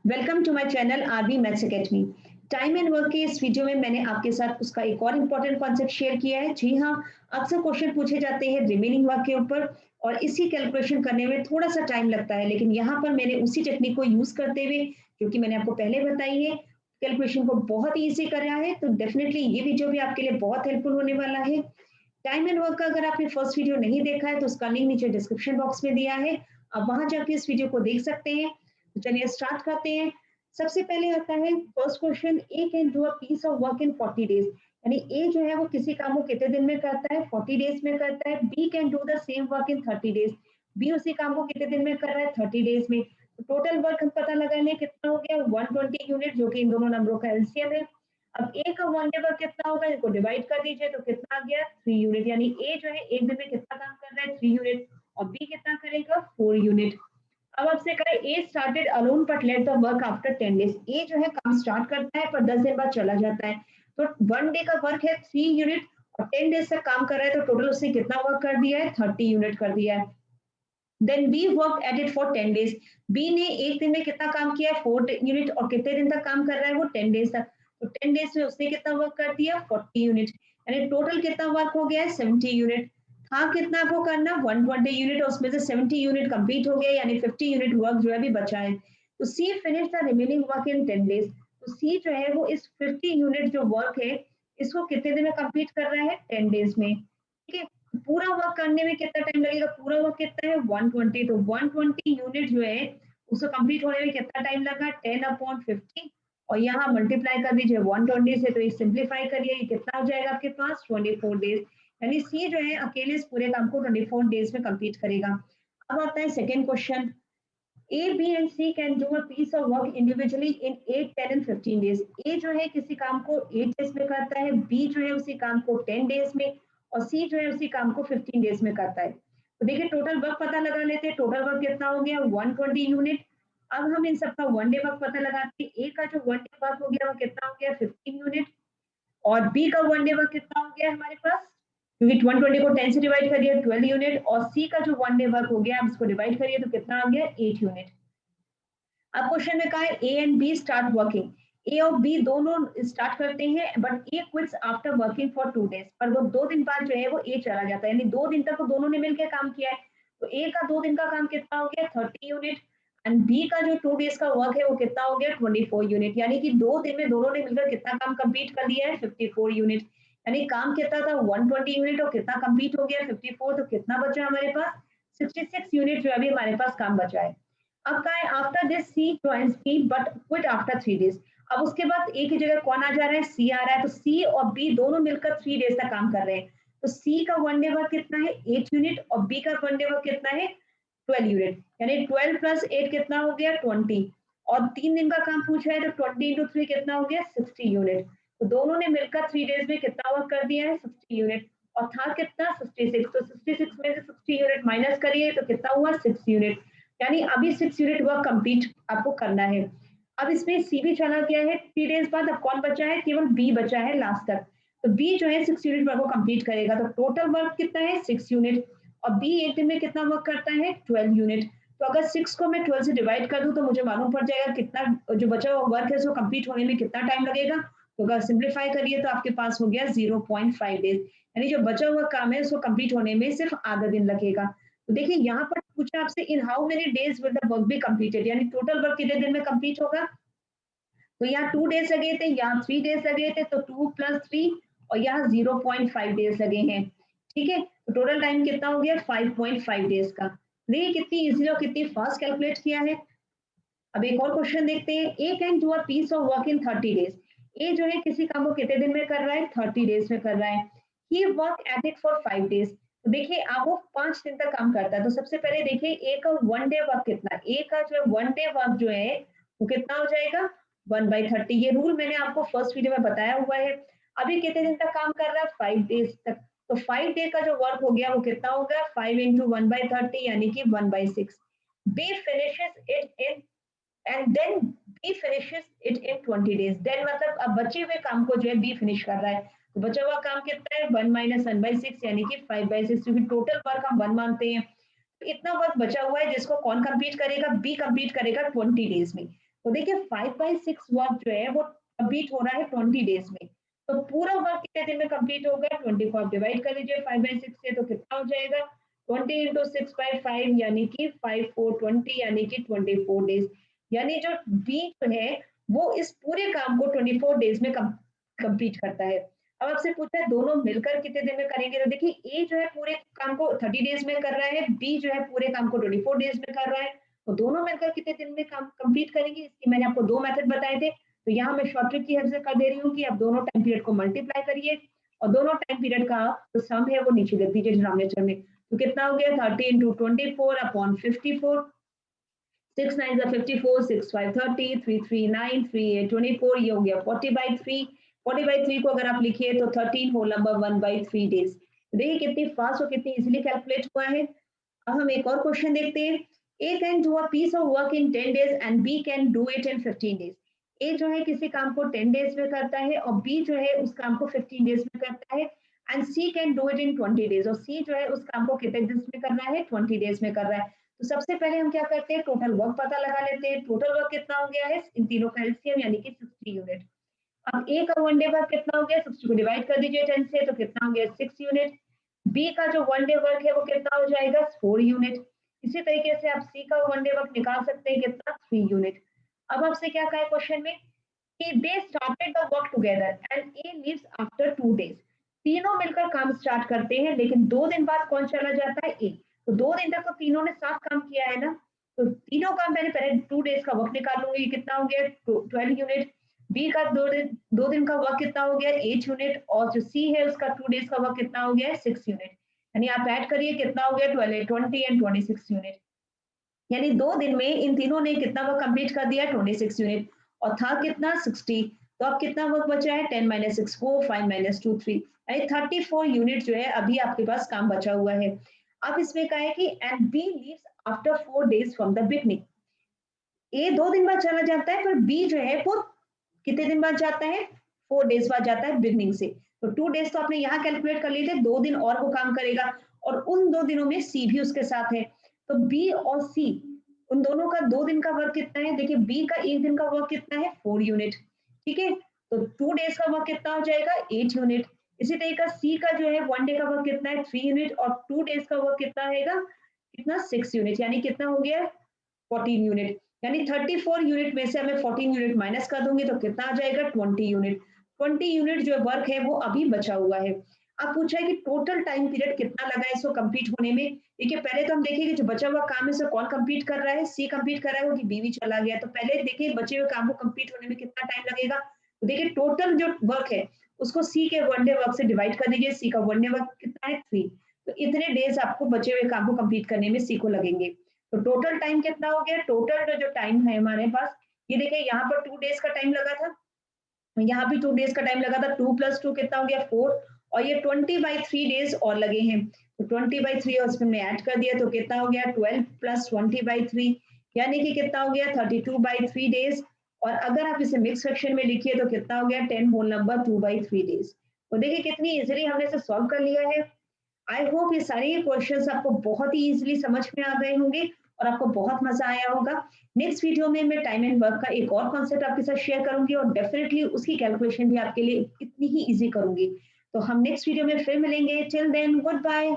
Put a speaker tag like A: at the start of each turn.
A: Welcome to my channel RB maths academy. Time and work के इस video में मैंने आपके साथ उसका एक और इम्पोर्टेंट कॉन्सेप्ट शेयर किया है। जी हाँ, अक्सर क्वेश्चन पूछे जाते हैं रिमेनिंग वर्क के ऊपर और इसी कैलकुलेशन करने में थोड़ा सा टाइम लगता है, लेकिन यहाँ पर मैंने उसी टेक्निक को यूज करते हुए, जो कि मैंने आपको पहले बताई है, कैलकुलेशन को बहुत ही ईजी करा है। तो डेफिनेटली ये वीडियो भी आपके लिए बहुत हेल्पफुल होने वाला है। टाइम एंड वर्क का अगर आपने फर्स्ट वीडियो नहीं देखा है तो उसका लिंक नीचे डिस्क्रिप्शन बॉक्स में दिया है, आप वहां जाके इस वीडियो को देख सकते हैं। तो चलिए स्टार्ट करते हैं। सबसे पहले आता है first question, A can do a piece of work in 40 days. यानी ए जो है वो किसी काम को कितने दिन में करता है, 40 डेज में करता है। B can do the same work in 30 days, B उसी काम को कितने दिन में कर रहा है, 30 डेज में। तो टोटल वर्क हम पता लगा लें कितना हो गया, 120 यूनिट, जो कि इन दोनों नंबरों का एलसीएम है। अब ए का वन डे वर्क कितना होगा, इसको डिवाइड कर दीजिए तो कितना आ गया, 3 यूनिट। यानी ए जो है एक दिन में कितना काम कर रहा है, 3 यूनिट, और बी कितना करेगा, 4 यूनिट। अब आपसे कहे A started alone but left the work after 10 days. A जो है काम स्टार्ट करता है पर 10 दिन बाद चला जाता है। तो वन डे का वर्क है 3 यूनिट और 10 डेज तक काम कर रहा है, तो टोटल उसने कितना वर्क कर दिया है, 30 यूनिट कर दिया है। Then B work at it for 10 days. B ने एक दिन में कितना काम किया है, 4 यूनिट, और कितने दिन तक काम कर रहा है वो, 10 डेज तक। तो 10 डेज में उसने कितना वर्क कर दिया, 40 यूनिट। यानी टोटल कितना वर्क हो गया है, 70 यूनिट। था कितना आपको करना, 120 यूनिट, और उसमें से 70 यूनिट कंप्लीट हो गया, यानी 50 यूनिट वर्क जो है अभी बचा है। तो C finish the remaining work in 10 days. तो सी जो है वो इस 50 यूनिट जो वर्क है इसको कितने दिन में कंप्लीट कर रहा है, 10 डेज में। ठीक है। पूरा वर्क करने में कितना टाइम लगेगा, पूरा वर्क कितना है, 120। तो 120 यूनिट जो है उसको कंप्लीट होने में कितना टाइम लगा, 10/50, और यहाँ मल्टीप्लाई कर दीजिए 120 से, तो ये सिंप्लीफाई करिए, ये कितना हो जाएगा आपके पास, 24 डेज। यानी सी जो है अकेले इस पूरे काम को 24 डेज में कंप्लीट करेगा। अब आता है second question, A B and C can do a piece of work individually in 8, 10 and 15 days. A जो है किसी काम को 8 डेज में करता है, बी जो है उसी काम को 10 डेज में, और सी जो है उसी काम को 15 डेज में करता है। तो देखिए टोटल वर्क पता लगा लेते हैं। टोटल वर्क कितना हो गया, 120 यूनिट। अब हम इन सबका वन डे वर्क पता लगाते हैं। ए का जो वन डे वर्क हो गया वो कितना हो गया, 15 यूनिट, और बी का वन डे वर्क कितना हो गया हमारे पास, क्योंकि 120 को 10 से डिवाइड करिए 12 यूनिट, और सी का जो वन डे वर्क हो गया आप इसको डिवाइड करिए तो कितना आ गया, 8 यूनिट। अब क्वेश्चन में कहा है A and B start working. A और बी दोनों स्टार्ट करते हैं but A quits after working for 2 days. पर वो 2 दिन बाद जो है वो ए चला जाता है, यानी 2 दिन तक तो दोनों ने मिलकर काम किया है। तो ए का 2 दिन का काम कितना हो गया, 30 यूनिट, एंड बी का जो 2 डेज का वर्क है वो कितना हो गया, 24 यूनिट। यानी कि 2 दिन में दोनों ने मिलकर कितना काम कंप्लीट कर लिया है, 54 यूनिट। यानी काम कितना था, 120 यूनिट, और कितना कंप्लीट हो गया, 54। तो कितना बचा हमारे पास, 66 यूनिट जो अभी हमारे पास काम बचा है। अब कहा है after this C joins B but quit after 3 days. अब उसके बाद ए की जगह कौन आ जा रहा है, सी आ रहा है। तो सी और बी दोनों मिलकर 3 डेज तक काम कर रहे हैं। तो सी का वन डे वर्क कितना है, 8 यूनिट, और बी का वन डे वर्क कितना है, 12 यूनिट। यानी 12 प्लस 8 कितना हो गया, 20, और 3 दिन का काम पूछा है तो 20 इंटू 3 कितना हो गया, 60 यूनिट। तो दोनों ने मिलकर 3 डेज में कितना वर्क कर दिया है, 60 यूनिट, और था कितना, 66। तो 66 में से 60 यूनिट माइनस करिए तो कितना हुआ, 6 यूनिट। यानी अभी 6 यूनिट वर्क कंप्लीट आपको करना है। अब इसमें सी भी चला गया है 3 डेज बाद, अब कौन बचा है, केवल बी बचा है लास्ट तक। तो बी जो है 6 यूनिट वर्क को कंप्लीट करेगा। तो टोटल वर्क कितना है, 6 यूनिट, और बी एक दिन में कितना वर्क करता है, 12 यूनिट। तो अगर 6 को मैं 12 से डिवाइड कर दूं तो मुझे मालूम पड़ जाएगा कितना जो बचा हुआ वर्क है उसको कंप्लीट होने में कितना टाइम लगेगा। तो अगर सिंप्लीफाई करिए तो आपके पास हो गया 0.5 डेज। यानी जो बचा हुआ काम है उसको कंप्लीट होने में सिर्फ आधा दिन लगेगा। तो देखिए यहाँ पर पूछा आपसे in how many days will the work be completed, यानी टोटल वर्क कितने दिन में कंप्लीट होगा। तो यहाँ 2 डेज लगे थे, यहाँ 3 डेज लगे थे, तो 2 + 3, और यहाँ 0.5 डेज लगे हैं। ठीक है, तो टोटल टाइम कितना हो गया, 5.5 डेज का। देखिए कितनी इजीली और कितनी फास्ट कैलकुलेट किया है। अब एक और क्वेश्चन देखते हैं, A can do a piece of work in 30 days. A जो है किसी काम को कितने दिन में कर रहा है, 30 डेज में कर रहा है। He work at it for 5 days. तो देखिए आप वो 5 दिन तक काम करता है। तो सबसे पहले देखिए ए का वन डे वर्क कितना है, ए का जो है वन डे वर्क जो है वो कितना हो जाएगा, 1/30। ये रूल मैंने आपको फर्स्ट वीडियो में बताया हुआ है। अभी कितने दिन तक काम कर रहा है, 5 डेज तक। तो 5 डे का जो वर्क हो गया वो कितना होगा, 5 इंटू 1/30 यानी कि 1/6। B finishes it in and then B finishes it in 20 days. Then मतलब अब बचे हुए काम को जो है बी फिनिश कर रहा है। तो बचा हुआ काम कितना है, 1 - 1/6 यानी कि 5/6, क्योंकि टोटल वर्क हम 1 मानते हैं। तो इतना वर्क बचा हुआ है जिसको कौन कंप्लीट करेगा, बी कंप्लीट करेगा 20 डेज में। तो देखिए 5/6 वर्क जो है वो कंप्लीट हो रहा है 20 डेज में। तो पूरा वर्क कितने दिन में कंप्लीट होगा? 20 को आप डिवाइड कर लीजिए 5/6 से, तो कितना हो जाएगा? 20 इंटू 6/5 यानी कि 5 4 20 यानी कि 24 डेज। यानी जो बी जो है वो इस पूरे काम को 24 डेज में कंप्लीट करता है। अब आपसे पूछा है दोनों मिलकर कितने दिन में करेंगे, तो देखिए ए जो है पूरे काम को 30 डेज में कर रहा है, बी जो है पूरे काम को 24 डेज में कर रहा है। तो दोनों मिलकर कितने दिन में काम कंप्लीट करेंगे, इसकी मैंने आपको 2 मेथड बताए थे। तो यहाँ मैं शॉर्ट ट्रिक की हेल्प से कर दे रही हूँ कि आप दोनों टाइम पीरियड को मल्टीप्लाई करिए और दोनों टाइम पीरियड का जो सम है वो नीचे लिख दीजिए डिनोमिनेटर में। तो कितना हो गया? 30 इंटू 24 अपॉन 54, 6 9 54, 6 5 30, 3 3 9, 3 8 24, ये हो गया 40/3। 40/3 को अगर आप लिखिए तो 13 होल नंबर 1/3 डेज। देखिए कितनी फास्ट और कितनी इजीली कैलकुलेट हुआ है। अब हम एक और क्वेश्चन देखते हैं। A can do a piece of work in 10 days and B can do it in 15 days. A जो है किसी काम को 10 डेज में करता है और बी जो है उस काम को 15 डेज में करता है। And C can do it in 20 days, और सी जो है उस काम को कितने डेज में कर रहा है? 20 डेज में कर रहा है। तो सबसे पहले हम क्या करते हैं? टोटल वर्क पता लगा लेते हैं। टोटल वर्क कितना हो गया है इन तीनों का एलसीएम यानी कि 60 यूनिट। अब ए का वन डे वर्क कितना हो गया? 60 को डिवाइड कर दीजिए 10 से, तो कितना हो गया? 6 यूनिट। बी का जो वन डे वर्क है वो कितना हो जाएगा? 4 यूनिट। इसी तरीके से आप सी का वन डे वर्क निकाल सकते हैं कितना? 3 यूनिट। अब आपसे क्या कहा है क्वेश्चन में कि they started the work together and A leaves after 2 days. तीनों मिलकर काम स्टार्ट करते हैं लेकिन 2 दिन बाद कौन चला जाता है? ए। तो 2 दिन तक तो तीनों ने साथ काम किया है ना, तो तीनों काम मैंने पहले 2 डेज का वर्क निकाल लूंगी, कितना हो गया? 12 यूनिट। बी का 2 दिन का वर्क कितना हो गया? 8 यूनिट। और जो सी है उसका 2 डेज का वर्क कितना हो गया है? 6 यूनिट। यानी आप ऐड करिए कितना हो गया? 12 20 एंड 26 यूनिट। यानी 2 दिन में इन तीनों ने कितना वर्क कंप्लीट कर दिया? 26 यूनिट। और था कितना? 60। तो अब कितना वर्क बचा है? 10 - 6 4, 5 - 2 3, यानी 34 यूनिट जो है अभी आपके पास काम बचा हुआ है। अब इसमें क्या है कि and B leaves after 4 days from the beginning. A 2 दिन बाद चला जाता है पर बी जो है वो कितने दिन बाद जाता है? 4 डेज बाद जाता है बिगनिंग से। तो 2 डेज तो आपने यहाँ कैलकुलेट कर लिए थे, 2 दिन और वो काम करेगा और उन 2 दिनों में सी भी उसके साथ है। तो बी और सी उन दोनों का 2 दिन का वर्क कितना है? देखिए बी का 1 दिन का वर्क कितना है? 4 यूनिट। ठीक है? तो 2 डेज का वर्क कितना हो जाएगा? 8 यूनिट। इसी तरीके सी का जो है 1 डे का वर्क कितना है? 3 यूनिट। और 2 डेज का वर्क कितना रहेगा? कितना? 6 यूनिट। यानी कितना हो गया? 14 यूनिट। यानी 34 यूनिट में से मैं 14 यूनिट माइनस कर दूंगी तो कितना आ जाएगा? 20 यूनिट। 20 यूनिट जो वर्क है वो अभी बचा हुआ है। अब पूछा है कि टोटल टाइम पीरियड कितना लगा है इसको कंप्लीट होने में। देखिए पहले तो हम देखेंगे जो बचा हुआ काम है इसे कौन कंप्लीट कर रहा है? सी कंप्लीट कर रहा है, वो कि बी भी चला गया। तो पहले देखिए बचे हुए काम को कंप्लीट होने में कितना टाइम लगेगा। तो देखिए टोटल जो वर्क है उसको सी के वन डे वर्क से डिवाइड कर दीजिए। सी का वन डे वर्क कितना है? 3। तो इतने डेज आपको बचे हुए काम को कंप्लीट करने में सी को लगेंगे। तो टोटल टाइम कितना हो गया? टोटल जो टाइम है हमारे पास, ये देखिए यहाँ पर 2 डेज का टाइम लगा था, यहाँ भी 2 डेज का टाइम लगा था। 2 + 2 कितना हो गया? 4। और ये 20/3 डेज और लगे हैं। तो 20/3 और इसमें हमने ऐड कर दिया तो कितना हो गया? 12 + 20/3 यानी कि कितना हो गया? 32/3 डेज। और अगर आप इसे मिक्स फ्रैक्शन में लिखिए तो कितना हो गया? 10 होल नंबर 2/3 डेज। तो देखिए कितनी इजीली हमने इसे सॉल्व कर लिया है। आई होप ये सारे क्वेश्चंस आपको बहुत ही इजीली समझ में आ गए होंगे और आपको बहुत मजा आया होगा। नेक्स्ट वीडियो में मैं टाइम एंड वर्क का एक और कॉन्सेप्ट आपके साथ शेयर करूंगी और डेफिनेटली उसकी कैलकुलेशन भी आपके लिए इतनी ही इजी करूंगी। तो हम नेक्स्ट वीडियो में फिर मिलेंगे। Till then good bye.